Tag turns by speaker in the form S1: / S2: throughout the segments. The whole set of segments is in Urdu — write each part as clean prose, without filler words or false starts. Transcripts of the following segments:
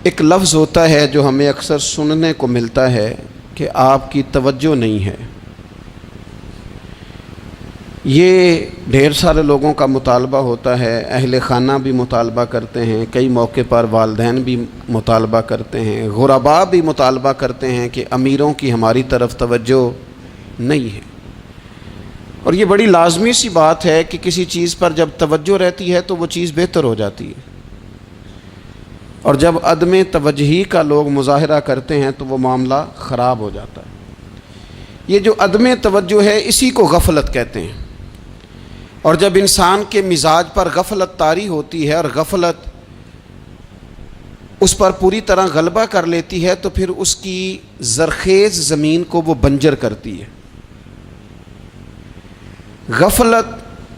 S1: ایک لفظ ہوتا ہے جو ہمیں اکثر سننے کو ملتا ہے کہ آپ کی توجہ نہیں ہے۔ یہ ڈھیر سارے لوگوں کا مطالبہ ہوتا ہے، اہل خانہ بھی مطالبہ کرتے ہیں، کئی موقع پر والدین بھی مطالبہ کرتے ہیں، غرباء بھی مطالبہ کرتے ہیں کہ امیروں کی ہماری طرف توجہ نہیں ہے۔ اور یہ بڑی لازمی سی بات ہے کہ کسی چیز پر جب توجہ رہتی ہے تو وہ چیز بہتر ہو جاتی ہے، اور جب عدم توجہی کا لوگ مظاہرہ کرتے ہیں تو وہ معاملہ خراب ہو جاتا ہے۔ یہ جو عدم توجہ ہے اسی کو غفلت کہتے ہیں، اور جب انسان کے مزاج پر غفلت طاری ہوتی ہے اور غفلت اس پر پوری طرح غلبہ کر لیتی ہے تو پھر اس کی زرخیز زمین کو وہ بنجر کرتی ہے۔ غفلت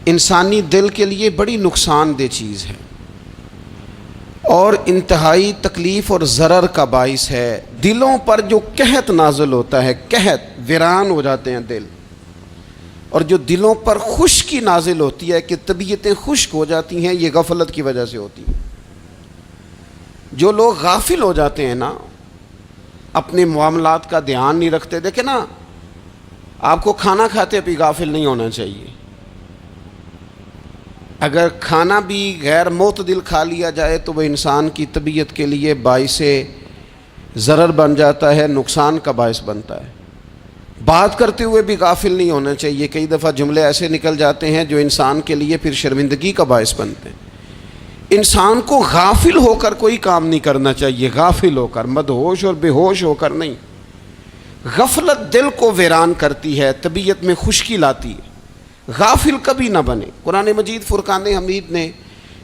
S1: انسانی دل کے لیے بڑی نقصان دہ چیز ہے اور انتہائی تکلیف اور ضرر کا باعث ہے۔ دلوں پر جو قحط نازل ہوتا ہے، قحط، ویران ہو جاتے ہیں دل، اور جو دلوں پر خشکی نازل ہوتی ہے کہ طبیعتیں خشک ہو جاتی ہیں، یہ غفلت کی وجہ سے ہوتی ہیں۔ جو لوگ غافل ہو جاتے ہیں نا، اپنے معاملات کا دھیان نہیں رکھتے، دیکھیں نا، آپ کو کھانا کھاتے بھی غافل نہیں ہونا چاہیے۔ اگر کھانا بھی غیر معتدل کھا لیا جائے تو وہ انسان کی طبیعت کے لیے باعث ضرر بن جاتا ہے، نقصان کا باعث بنتا ہے۔ بات کرتے ہوئے بھی غافل نہیں ہونا چاہیے، کئی دفعہ جملے ایسے نکل جاتے ہیں جو انسان کے لیے پھر شرمندگی کا باعث بنتے ہیں۔ انسان کو غافل ہو کر کوئی کام نہیں کرنا چاہیے، غافل ہو کر، مدہوش اور بے ہوش ہو کر نہیں۔ غفلت دل کو ویران کرتی ہے، طبیعت میں خشکی لاتی ہے۔ غافل کبھی نہ بنے۔ قرآن مجید فرقان حمید نے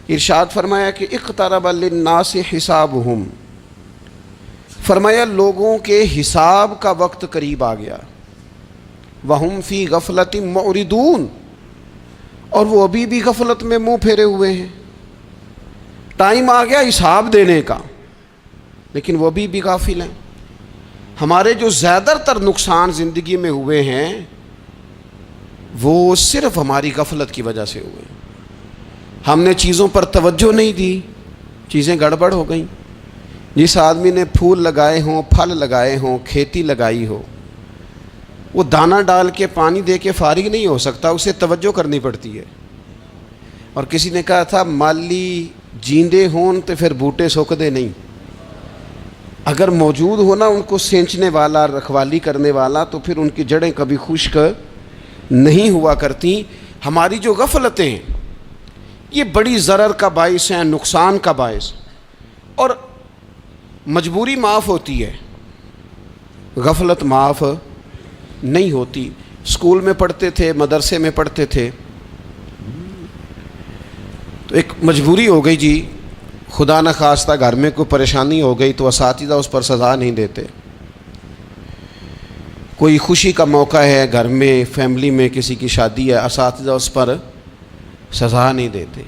S1: ارشاد فرمایا کہ اقترب للناس حسابہم، فرمایا لوگوں کے حساب کا وقت قریب آ گیا، وہم فی غفلۃ معرضون، اور وہ ابھی بھی غفلت میں منہ پھیرے ہوئے ہیں۔ ٹائم آ گیا حساب دینے کا، لیکن وہ ابھی بھی غافل ہیں۔ ہمارے جو زیادہ تر نقصان زندگی میں ہوئے ہیں وہ صرف ہماری غفلت کی وجہ سے ہوئے۔ ہم نے چیزوں پر توجہ نہیں دی، چیزیں گڑبڑ ہو گئیں۔ جس آدمی نے پھول لگائے ہوں، پھل لگائے ہوں، کھیتی لگائی ہو، وہ دانہ ڈال کے پانی دے کے فارغ نہیں ہو سکتا، اسے توجہ کرنی پڑتی ہے۔ اور کسی نے کہا تھا مالی جیندے ہون تو پھر بوٹے سوکھدے نہیں، اگر موجود ہونا ان کو سینچنے والا، رکھوالی کرنے والا، تو پھر ان کی جڑیں کبھی خشک نہیں ہوا کرتی۔ ہماری جو غفلتیں ہیں یہ بڑی ضرر کا باعث ہیں، نقصان کا باعث، اور مجبوری معاف ہوتی ہے، غفلت معاف نہیں ہوتی۔ اسکول میں پڑھتے تھے، مدرسے میں پڑھتے تھے، تو ایک مجبوری ہو گئی جی، خدا نخواستہ گھر میں کوئی پریشانی ہو گئی تو اساتذہ اس پر سزا نہیں دیتے۔ کوئی خوشی کا موقع ہے گھر میں، فیملی میں کسی کی شادی ہے، اساتذہ اس پر سزا نہیں دیتے۔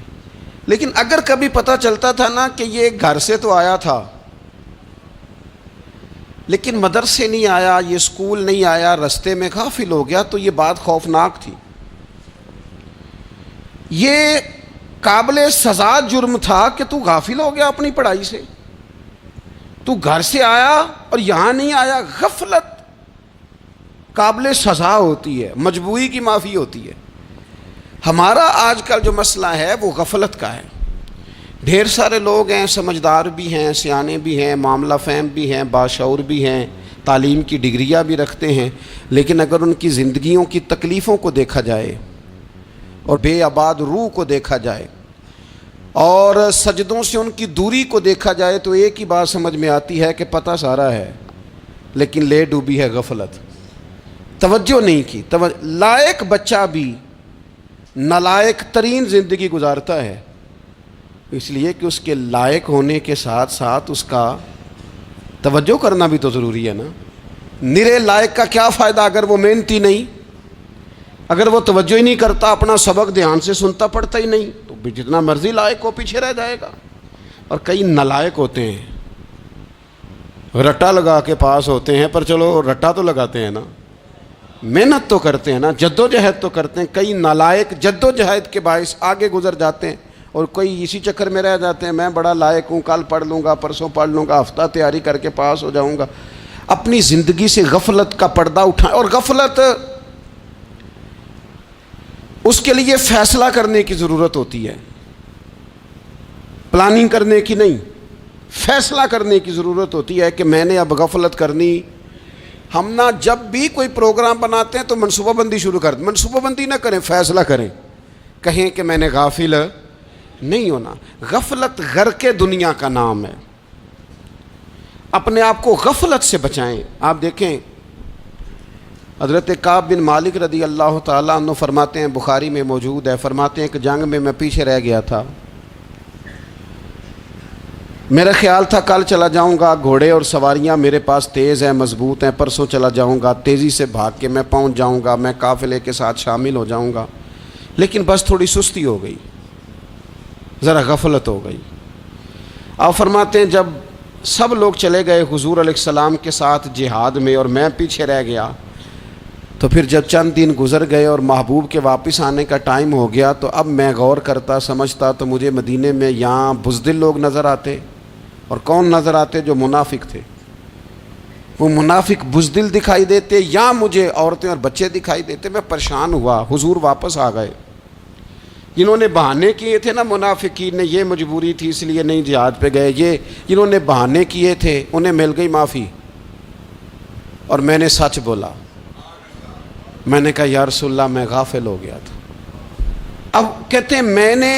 S1: لیکن اگر کبھی پتہ چلتا تھا نا کہ یہ گھر سے تو آیا تھا لیکن مدرسے نہیں آیا، یہ اسکول نہیں آیا، رستے میں غافل ہو گیا، تو یہ بات خوفناک تھی۔ یہ قابل سزا جرم تھا کہ تو غافل ہو گیا اپنی پڑھائی سے، تو گھر سے آیا اور یہاں نہیں آیا۔ غفلت قابل سزا ہوتی ہے، مجبوری کی معافی ہوتی ہے۔ ہمارا آج کل جو مسئلہ ہے وہ غفلت کا ہے۔ ڈھیر سارے لوگ ہیں، سمجھدار بھی ہیں، سیانے بھی ہیں، معاملہ فہم بھی ہیں، باشعور بھی ہیں، تعلیم کی ڈگریاں بھی رکھتے ہیں، لیکن اگر ان کی زندگیوں کی تکلیفوں کو دیکھا جائے اور بے آباد روح کو دیکھا جائے اور سجدوں سے ان کی دوری کو دیکھا جائے تو ایک ہی بات سمجھ میں آتی ہے کہ پتہ سارا ہے لیکن لے ڈوبی ہے غفلت، توجہ نہیں کی۔ لائق بچہ بھی نالائق ترین زندگی گزارتا ہے، اس لیے کہ اس کے لائق ہونے کے ساتھ ساتھ اس کا توجہ کرنا بھی تو ضروری ہے نا۔ نرے لائق کا کیا فائدہ اگر وہ محنتی نہیں، اگر وہ توجہ ہی نہیں کرتا، اپنا سبق دھیان سے سنتا پڑھتا ہی نہیں، تو بھی جتنا مرضی لائق ہو پیچھے رہ جائے گا۔ اور کئی نالائق ہوتے ہیں، رٹا لگا کے پاس ہوتے ہیں، پر چلو رٹا تو لگاتے ہیں نا، محنت تو کرتے ہیں نا، جد و جہد تو کرتے ہیں۔ کئی نالائق جد و جہد کے باعث آگے گزر جاتے ہیں اور کوئی اسی چکر میں رہ جاتے ہیں میں بڑا لائق ہوں، کل پڑھ لوں گا، پرسوں پڑھ لوں گا، ہفتہ تیاری کر کے پاس ہو جاؤں گا۔ اپنی زندگی سے غفلت کا پردہ اٹھائیں، اور غفلت اس کے لیے فیصلہ کرنے کی ضرورت ہوتی ہے، پلاننگ کرنے کی نہیں، فیصلہ کرنے کی ضرورت ہوتی ہے کہ میں نے اب غفلت کرنی۔ ہم نہ جب بھی کوئی پروگرام بناتے ہیں تو منصوبہ بندی شروع کر دیں، منصوبہ بندی نہ کریں، فیصلہ کریں، کہیں کہ میں نے غافل نہیں ہونا۔ غفلت غرق دنیا کا نام ہے، اپنے آپ کو غفلت سے بچائیں۔ آپ دیکھیں حضرت کعب بن مالک رضی اللہ تعالیٰ عنہ فرماتے ہیں، بخاری میں موجود ہے، فرماتے ہیں کہ جنگ میں پیچھے رہ گیا تھا، میرا خیال تھا کل چلا جاؤں گا، گھوڑے اور سواریاں میرے پاس تیز ہیں، مضبوط ہیں، پرسوں چلا جاؤں گا، تیزی سے بھاگ کے میں پہنچ جاؤں گا، میں قافلے کے ساتھ شامل ہو جاؤں گا، لیکن بس تھوڑی سستی ہو گئی، ذرا غفلت ہو گئی۔ آپ فرماتے ہیں جب سب لوگ چلے گئے حضور علیہ السلام کے ساتھ جہاد میں اور میں پیچھے رہ گیا، تو پھر جب چند دن گزر گئے اور محبوب کے واپس آنے کا ٹائم ہو گیا، تو اب میں غور کرتا سمجھتا تو مجھے مدینے میں یہاں بزدل لوگ نظر آتے، اور کون نظر آتے؟ جو منافق تھے، وہ منافق بزدل دکھائی دیتے، یا مجھے عورتیں اور بچے دکھائی دیتے۔ میں پریشان ہوا، حضور واپس آ گئے۔ جنہوں نے بہانے کیے تھے نا منافقین نے، یہ مجبوری تھی اس لیے نہیں جہاد پہ گئے، یہ جنہوں نے بہانے کیے تھے انہیں مل گئی معافی، اور میں نے سچ بولا، میں نے کہا یا رسول اللہ میں غافل ہو گیا تھا۔ اب کہتے ہیں میں نے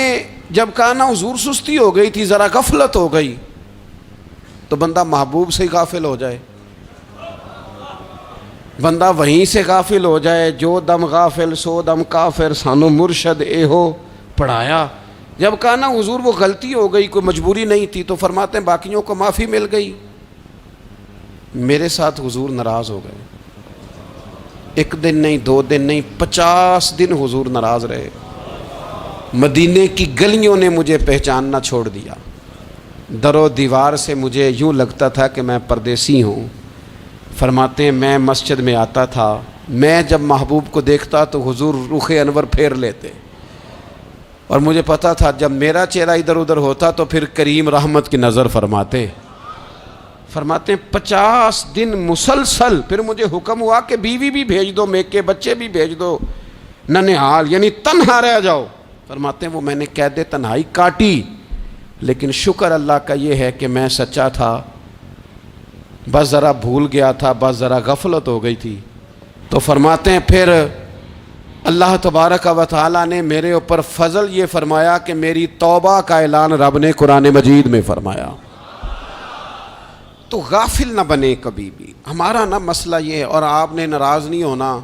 S1: جب کہا نا حضور سستی ہو گئی تھی، ذرا غفلت ہو گئی، تو بندہ محبوب سے غافل ہو جائے، بندہ وہیں سے غافل ہو جائے۔ جو دم غافل سو دم کافر، سانو مرشد اے ہو پڑھایا۔ جب کہا نا حضور وہ غلطی ہو گئی، کوئی مجبوری نہیں تھی، تو فرماتے ہیں باقیوں کو معافی مل گئی، میرے ساتھ حضور ناراض ہو گئے۔ ایک دن نہیں، 2 دن نہیں، 50 دن حضور ناراض رہے۔ مدینے کی گلیوں نے مجھے پہچاننا چھوڑ دیا، در و دیوار سے مجھے یوں لگتا تھا کہ میں پردیسی ہوں۔ فرماتے ہیں میں مسجد میں آتا تھا، میں جب محبوب کو دیکھتا تو حضور رخ انور پھیر لیتے، اور مجھے پتا تھا جب میرا چہرہ ادھر ادھر ہوتا تو پھر کریم رحمت کی نظر فرماتے۔ فرماتے ہیں 50 دن مسلسل، پھر مجھے حکم ہوا کہ بیوی بھی بھیج دو، میکے بچے بھی بھیج دو، ننھال یعنی تنہا رہ جاؤ۔ فرماتے ہیں وہ میں نے قید تنہائی کاٹی، لیکن شکر اللہ کا یہ ہے کہ میں سچا تھا، بس ذرا بھول گیا تھا، بس ذرا غفلت ہو گئی تھی۔ تو فرماتے ہیں پھر اللہ تبارک و تعالیٰ نے میرے اوپر فضل یہ فرمایا کہ میری توبہ کا اعلان رب نے قرآن مجید میں فرمایا۔ تو غافل نہ بنے کبھی بھی، ہمارا نا مسئلہ یہ ہے، اور آپ نے ناراض نہیں ہونا۔